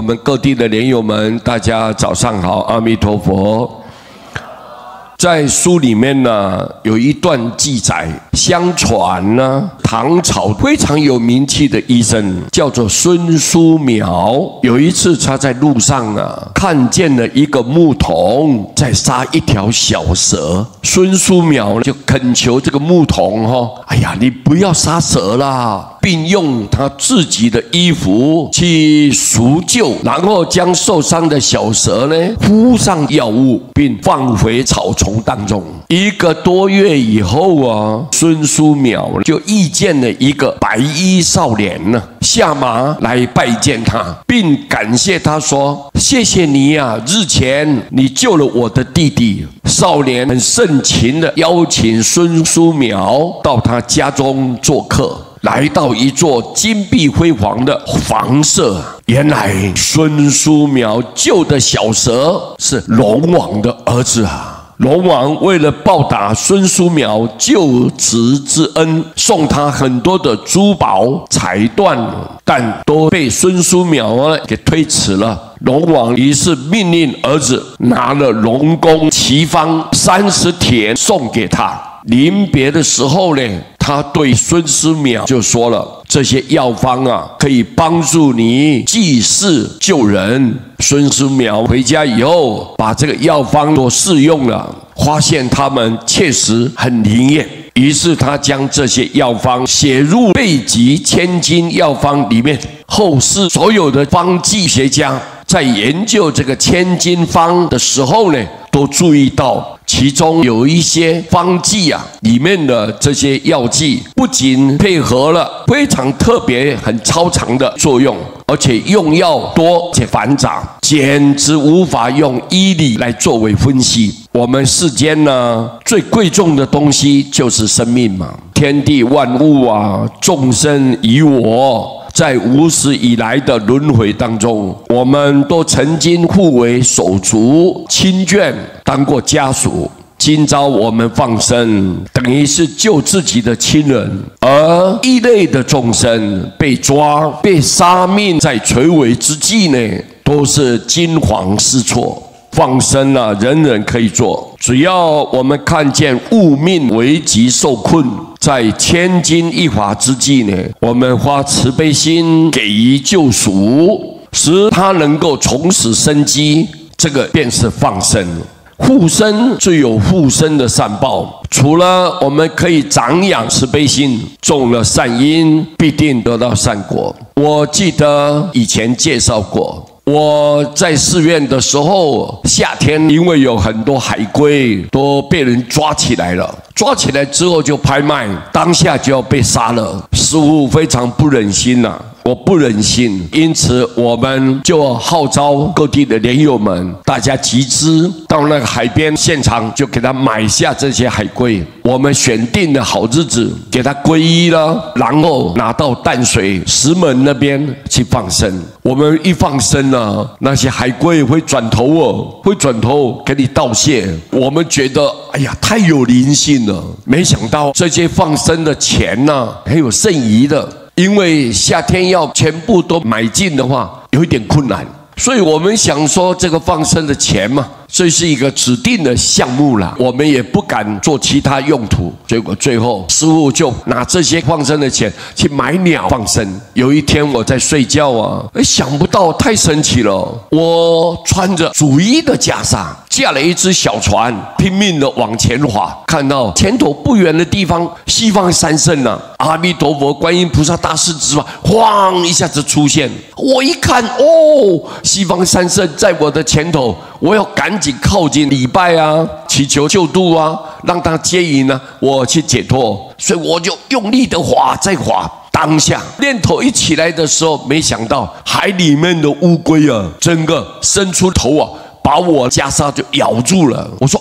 我们各地的莲友们，大家早上好，阿弥陀佛。在书里面呢，有一段记载，相传呢，唐朝非常有名气的医生叫做孙叔淼。有一次他在路上呢，看见了一个牧童在杀一条小蛇。孙叔淼就恳求这个牧童哎呀，你不要杀蛇啦，并用他自己的衣服去赎救，然后将受伤的小蛇呢敷上药物，并放回草丛当中。1个多月以后啊，孙叔淼就遇见了一个白衣少年呢，下马来拜见他，并感谢他说：“谢谢你啊，日前你救了我的弟弟。”少年很盛情的邀请孙叔淼到他家中做客。来到一座金碧辉煌的房舍，原来孙叔淼救的小蛇是龙王的儿子啊。龙王为了报答孙叔淼救子之恩，送他很多的珠宝彩缎，但都被孙叔淼给推辞了。龙王于是命令儿子拿了龙宫奇方30田送给他。临别的时候呢，他对孙叔淼就说了：“这些药方啊，可以帮助你济世救人。”孙叔淼回家以后，把这个药方都试用了，发现它们确实很灵验。于是他将这些药方写入《备急千金药方》里面。后世所有的方剂学家在研究这个千金方的时候呢，都注意到其中有一些方剂啊，里面的这些药剂不仅配合了非常特别、很超常的作用，而且用药多且繁杂，简直无法用医理来作为分析。我们世间呢，最贵重的东西就是生命嘛，天地万物啊，众生与我。在无始以来的轮回当中，我们都曾经互为手足亲眷，当过家属。今朝我们放生，等于是救自己的亲人，而异类的众生被抓、被杀命在垂危之际呢，都是惊惶失措。放生啊，人人可以做，只要我们看见物命危急受困，在千钧一发之际呢，我们发慈悲心给予救赎，使他能够重拾生机，这个便是放生。护生最有护生的善报，除了我们可以长养慈悲心，种了善因，必定得到善果。我记得以前介绍过，我在寺院的时候，夏天因为有很多海龟都被人抓起来了，抓起来之后就拍卖，当下就要被杀了。师父非常不忍心啊，我不忍心，因此我们就号召各地的莲友们，大家集资到那个海边现场，就给他买下这些海龟。我们选定的好日子，给他皈依了，然后拿到淡水石门那边去放生。我们一放生呢，那些海龟会转头会转头给你道谢。我们觉得，哎呀，太有灵性了。没想到这些放生的钱呢，还有剩余的。因为夏天要全部都买进的话，有一点困难，所以我们想说，这个放生的钱嘛，这是一个指定的项目啦，我们也不敢做其他用途。结果最后师父就拿这些放生的钱去买鸟放生。有一天我在睡觉啊，想不到太神奇了，我穿着主衣的袈裟，驾了一只小船，拼命的往前划，看到前头不远的地方，西方三圣啊，阿弥陀佛、观音菩萨、大势至法，晃一下子出现。我一看，西方三圣在我的前头，我要赶紧靠近礼拜啊，祈求救度啊，让他接引呢，我去解脱。所以我就用力的划，再划。当下念头一起来的时候，没想到海里面的乌龟啊，整个伸出头啊，把我袈裟就咬住了。我说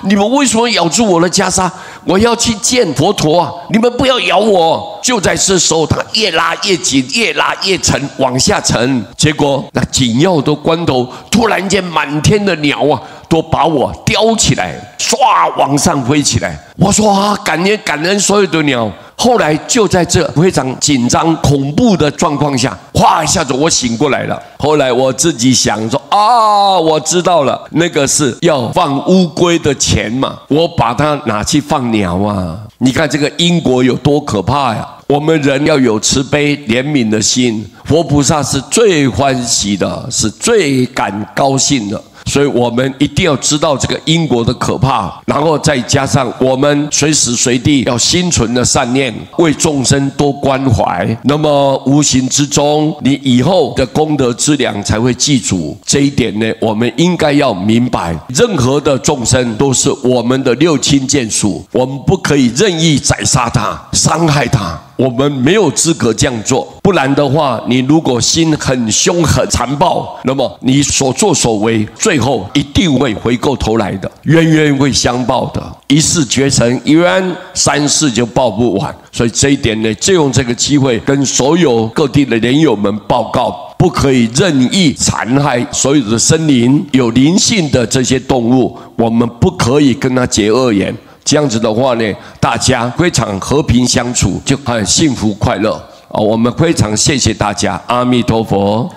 你们为什么咬住我的袈裟？我要去见佛陀啊！你们不要咬我！就在这时候，它越拉越紧，越拉越沉，往下沉。结果那紧要的关头，突然间满天的鸟啊，都把我叼起来，唰往上飞起来。我说啊，感恩所有的鸟。后来就在这非常紧张恐怖的状况下，哗一下子我醒过来了。后来我自己想说啊，我知道了，那个是要放乌龟的钱嘛，我把它拿去放鸟啊。你看这个因果有多可怕呀！我们人要有慈悲怜悯的心，佛菩萨是最欢喜的，是最感高兴的。所以我们一定要知道这个因果的可怕，然后再加上我们随时随地要心存的善念，为众生多关怀，那么无形之中你以后的功德之粮才会记住。这一点呢，我们应该要明白，任何的众生都是我们的六亲眷属，我们不可以任意宰杀他，伤害他，我们没有资格这样做。不然的话，你如果心很凶狠残暴，那么你所作所为最后一定会回过头来的，冤冤会相报的，一世绝尘冤，三世就报不完。所以这一点呢，就用这个机会跟所有各地的莲友们报告，不可以任意残害所有的生灵，有灵性的这些动物，我们不可以跟他结恶缘。这样子的话呢，大家非常和平相处，就很幸福快乐啊！我们非常谢谢大家，阿弥陀佛。